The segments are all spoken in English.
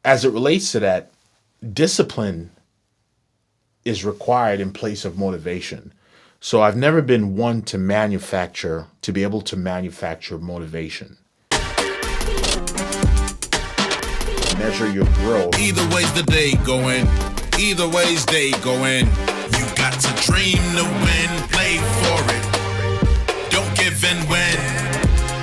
as it relates to that, discipline is required in place of motivation. So I've never been one to be able to manufacture motivation. Measure your growth. Either way's the day going. Either way's day going. You got to dream to win. Play for it. Don't give in when.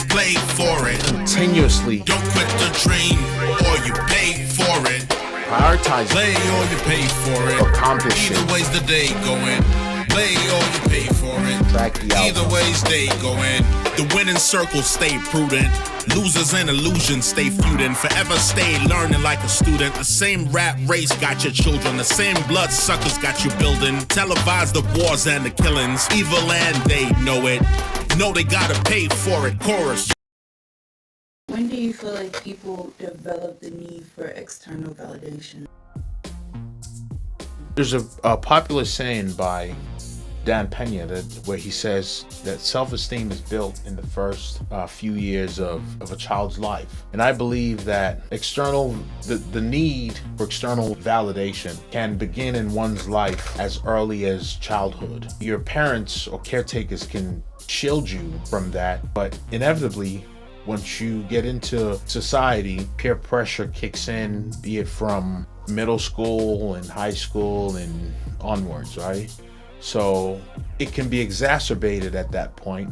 Play for it. Continuously. Don't quit the dream or you pay for it. Prioritize. Play or you pay for it. Accomplish it. Either way's the day going. Play or you pay for it. Track the outcome. Either way's day going. The winning circle, stay prudent. Losers and illusions, stay feuding. Forever stay learning like a student. The same rat race got your children. The same blood suckers got you building. Televise the wars and the killings. Evil and they know it. Know they gotta pay for it. Chorus. When do you feel like people develop the need for external validation? There's a popular saying by Dan Pena where he says that self-esteem is built in the first few years of a child's life. And I believe that the need for external validation can begin in one's life as early as childhood. Your parents or caretakers can shield you from that, but inevitably, once you get into society, peer pressure kicks in, be it from middle school and high school and onwards, right? So it can be exacerbated at that point,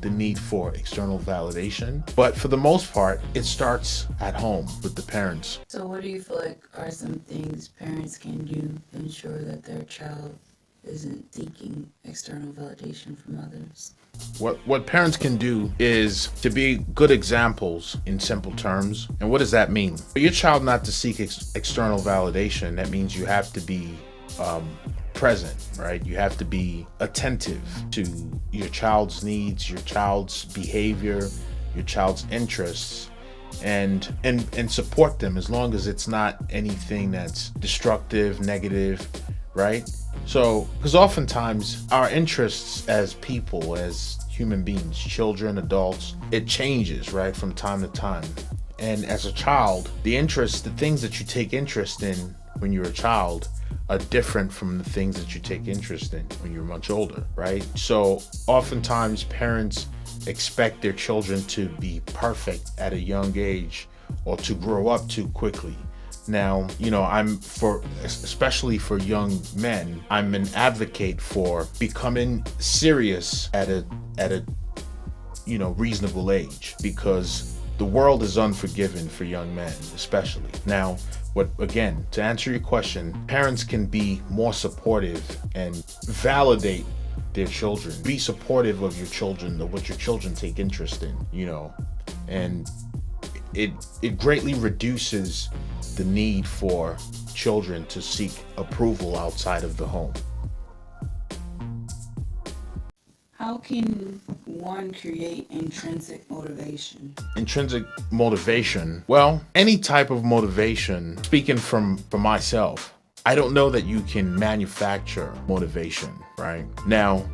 the need for external validation. But for the most part, it starts at home with the parents. So what do you feel like are some things parents can do to ensure that their child isn't seeking external validation from others? What parents can do is to be good examples in simple terms. And what does that mean? For your child not to seek external validation, that means you have to be present, right? You have to be attentive to your child's needs, your child's behavior, your child's interests, and support them as long as it's not anything that's destructive, negative, right? So, because oftentimes our interests as people, as human beings, children, adults, it changes, right, from time to time. And as a child, the things that you take interest in when you're a child are different from the things that you take interest in when you're much older, right? So oftentimes parents expect their children to be perfect at a young age or to grow up too quickly. Now, especially for young men, I'm an advocate for becoming serious at a reasonable age, because the world is unforgiving for young men, especially. Now, to answer your question, parents can be more supportive and validate their children. Be supportive of your children, of what your children take interest in, and it greatly reduces the need for children to seek approval outside of the home. How can one create intrinsic motivation? Intrinsic motivation? Well, any type of motivation, speaking for myself, I don't know that you can manufacture motivation, right? Now,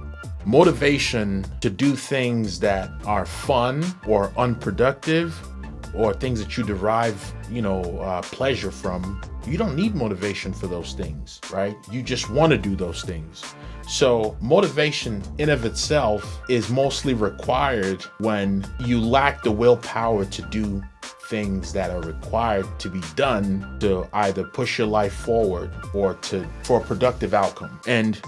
motivation to do things that are fun or unproductive, or things that you derive, pleasure from, you don't need motivation for those things, right? You just want to do those things. So motivation in of itself is mostly required when you lack the willpower to do things that are required to be done to either push your life forward or for a productive outcome. And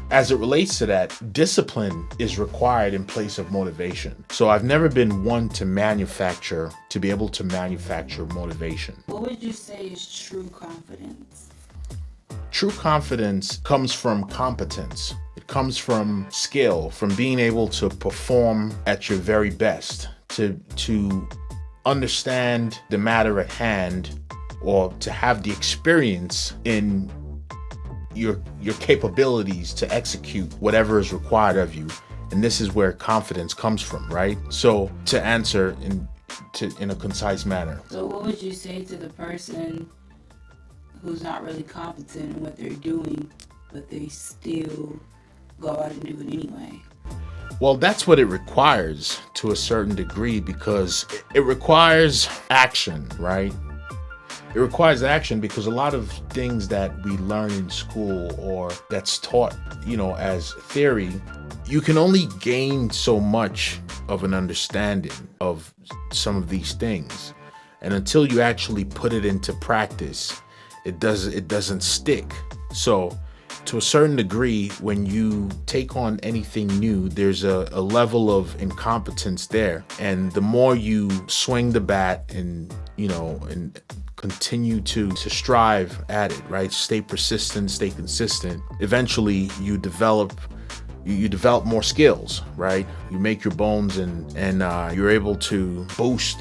as it relates to that, discipline is required in place of motivation. So I've never been one to be able to manufacture motivation. What would you say is true confidence? True confidence comes from competence. It comes from skill, from being able to perform at your very best, to understand the matter at hand, or to have the experience in your capabilities to execute whatever is required of you. And this is where confidence comes from, right? So to answer in a concise manner. So what would you say to the person who's not really competent in what they're doing, but they still go out and do it anyway? Well, that's what it requires to a certain degree, because it requires action, right? It requires action because a lot of things that we learn in school or that's taught, as theory, you can only gain so much of an understanding of some of these things. And until you actually put it into practice, it doesn't stick. So to a certain degree, when you take on anything new, there's a level of incompetence there. And the more you swing the bat and continue to strive at it, right? Stay persistent, stay consistent. Eventually you develop more skills, right? You make your bones and you're able to boost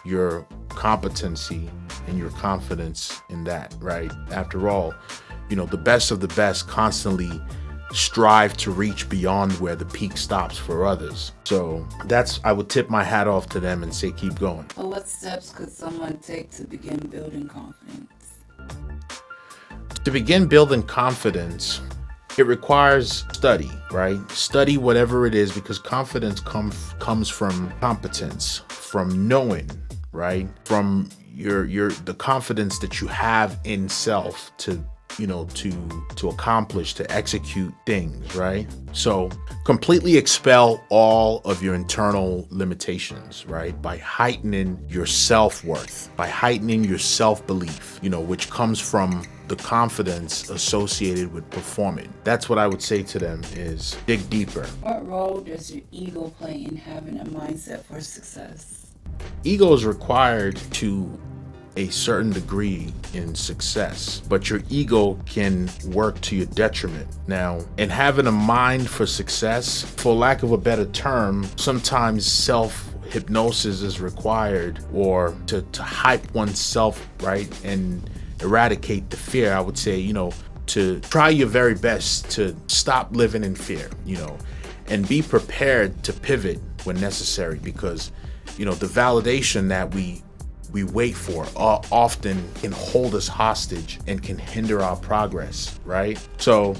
your competency and your confidence in that, right? After all, the best of the best constantly strive to reach beyond where the peak stops for others. So I would tip my hat off to them and say, keep going. Well, what steps could someone take to begin building confidence? To begin building confidence, it requires study, right? Study whatever it is, because confidence comes from competence, from knowing, right? From the confidence that you have in self to accomplish, to execute things, right? So completely expel all of your internal limitations, right? By heightening your self-worth, by heightening your self-belief, which comes from the confidence associated with performing. That's what I would say to them is dig deeper. What role does your ego play in having a mindset for success? Ego is required to a certain degree in success, but your ego can work to your detriment. Now, in having a mind for success, for lack of a better term, sometimes self-hypnosis is required, or to hype oneself, right, and eradicate the fear. I would say, to try your very best to stop living in fear, and be prepared to pivot when necessary, because, the validation that we wait for often can hold us hostage and can hinder our progress, right? So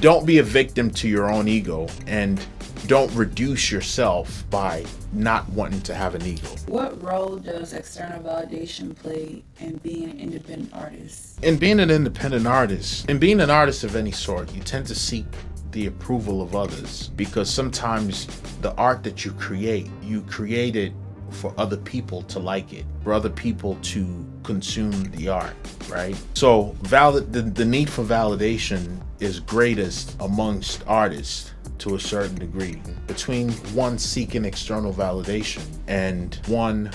don't be a victim to your own ego, and don't reduce yourself by not wanting to have an ego. What role does external validation play in being an independent artist? In being an independent artist, and being an artist of any sort, you tend to seek the approval of others, because sometimes the art that you create it for other people to like it, for other people to consume the art, right? So the need for validation is greatest amongst artists to a certain degree. Between one seeking external validation and one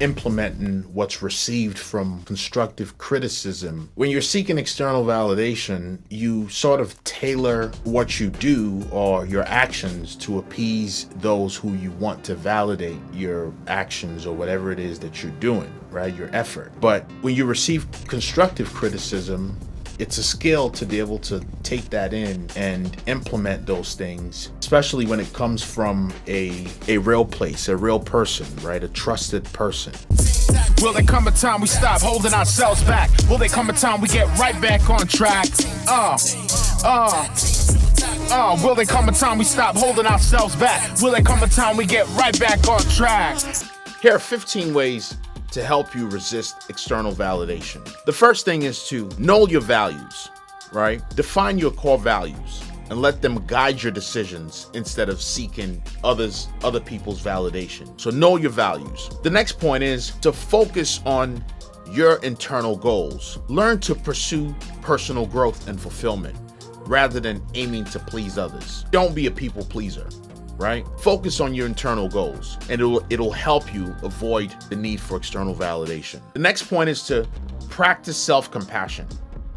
implementing what's received from constructive criticism, when you're seeking external validation, you sort of tailor what you do or your actions to appease those who you want to validate your actions or whatever it is that you're doing, right? Your effort. But when you receive constructive criticism, it's a skill to be able to take that in and implement those things, especially when it comes from a real place, a real person, right? A trusted person. Will there come a time we stop holding ourselves back? Will there come a time we get right back on track? Will there come a time we stop holding ourselves back? Will there come a time we get right back on track? Here are 15 ways to help you resist external validation. The first thing is to know your values, right? Define your core values and let them guide your decisions instead of seeking other people's validation. So know your values. The next point is to focus on your internal goals. Learn to pursue personal growth and fulfillment rather than aiming to please others. Don't be a people pleaser, right? Focus on your internal goals, and it'll help you avoid the need for external validation. The next point is to practice self-compassion,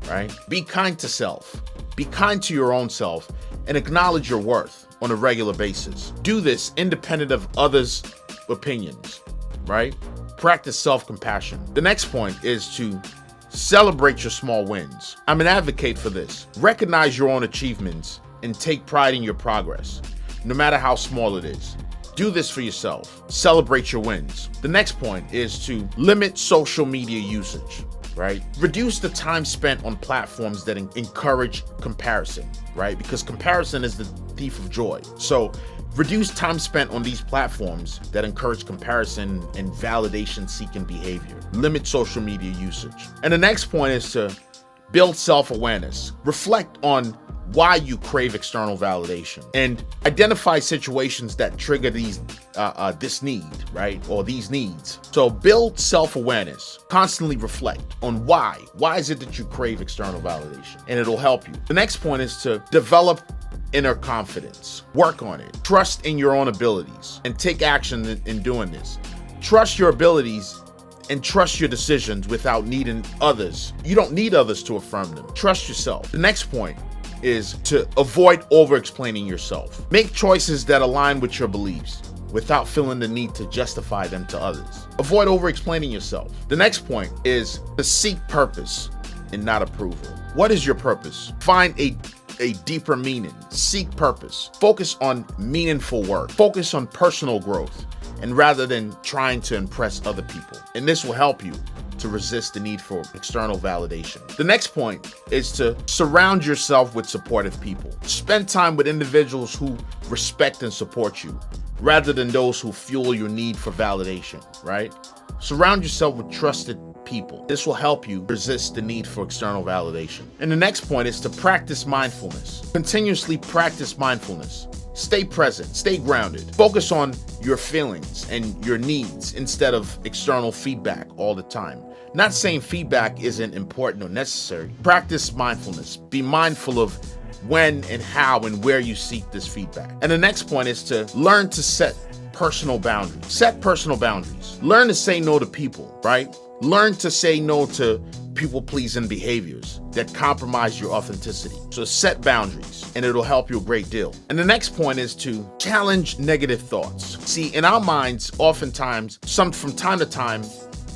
right? Be kind to self. Be kind to your own self and acknowledge your worth on a regular basis. Do this independent of others' opinions, right? Practice self-compassion. The next point is to celebrate your small wins. I'm an advocate for this. Recognize your own achievements and take pride in your progress, no matter how small it is. Do this for yourself. Celebrate your wins. The next point is to limit social media usage, right? Reduce the time spent on platforms that encourage comparison, right? Because comparison is the thief of joy. So Reduce time spent on these platforms that encourage comparison and validation-seeking behavior. Limit social media usage. And the next point is to build self-awareness. Reflect on why you crave external validation and identify situations that trigger this need, right? Or these needs. So build self-awareness. Constantly reflect on why. Why is it that you crave external validation? And it'll help you. The next point is to develop inner confidence. Work on it. Trust in your own abilities and take action in doing this. Trust your abilities and trust your decisions without needing others. You don't need others to affirm them. Trust yourself. The next point is to avoid over-explaining yourself. Make choices that align with your beliefs without feeling the need to justify them to others. Avoid over-explaining yourself. The next point is to seek purpose and not approval. What is your purpose? Find a deeper meaning. Seek purpose. Focus on meaningful work. Focus on personal growth, and rather than trying to impress other people. And this will help you to resist the need for external validation. The next point is to surround yourself with supportive people. Spend time with individuals who respect and support you, rather than those who fuel your need for validation, right? Surround yourself with trusted people. This will help you resist the need for external validation. And the next point is to practice mindfulness. Continuously practice mindfulness. Stay present, stay grounded. Focus on your feelings and your needs instead of external feedback all the time. Not saying feedback isn't important or necessary. Practice mindfulness. Be mindful of when and how and where you seek this feedback. And the next point is to learn to set personal boundaries. Set personal boundaries. Learn to say no to people, right? Learn to say no to people-pleasing behaviors that compromise your authenticity. So set boundaries, and it'll help you a great deal. And the next point is to challenge negative thoughts. See, in our minds, oftentimes, from time to time,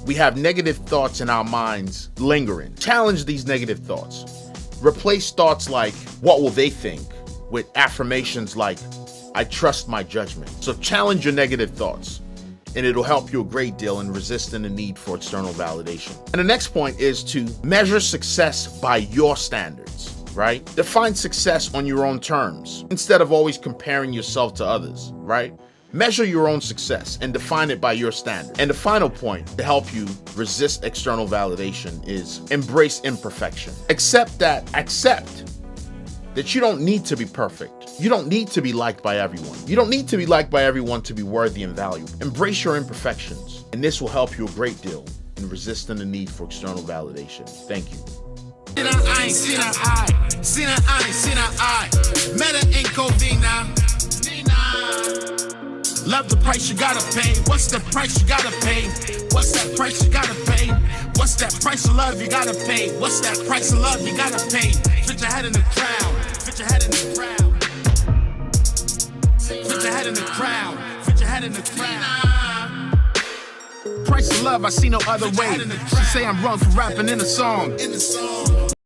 we have negative thoughts in our minds lingering. Challenge these negative thoughts. Replace thoughts like, what will they think, with affirmations like, I trust my judgment. So challenge your negative thoughts, and it'll help you a great deal in resisting the need for external validation. And the next point is to measure success by your standards, right? Define success on your own terms instead of always comparing yourself to others, right? Measure your own success and define it by your standard. And the final point to help you resist external validation is embrace imperfection. Accept that you don't need to be perfect. You don't need to be liked by everyone. You don't need to be liked by everyone to be worthy and valuable. Embrace your imperfections, and this will help you a great deal in resisting the need for external validation. Thank you. Love the price you gotta pay. What's the price you gotta pay? What's that price you gotta pay? What's that price of love you gotta pay? What's that price of love you gotta pay? Fit your head in the crowd. Fit your head in the crowd. Fit your head in the crowd. Fit your head in the crowd. Price of love, I see no other way. She say I'm wrong for rapping in a song.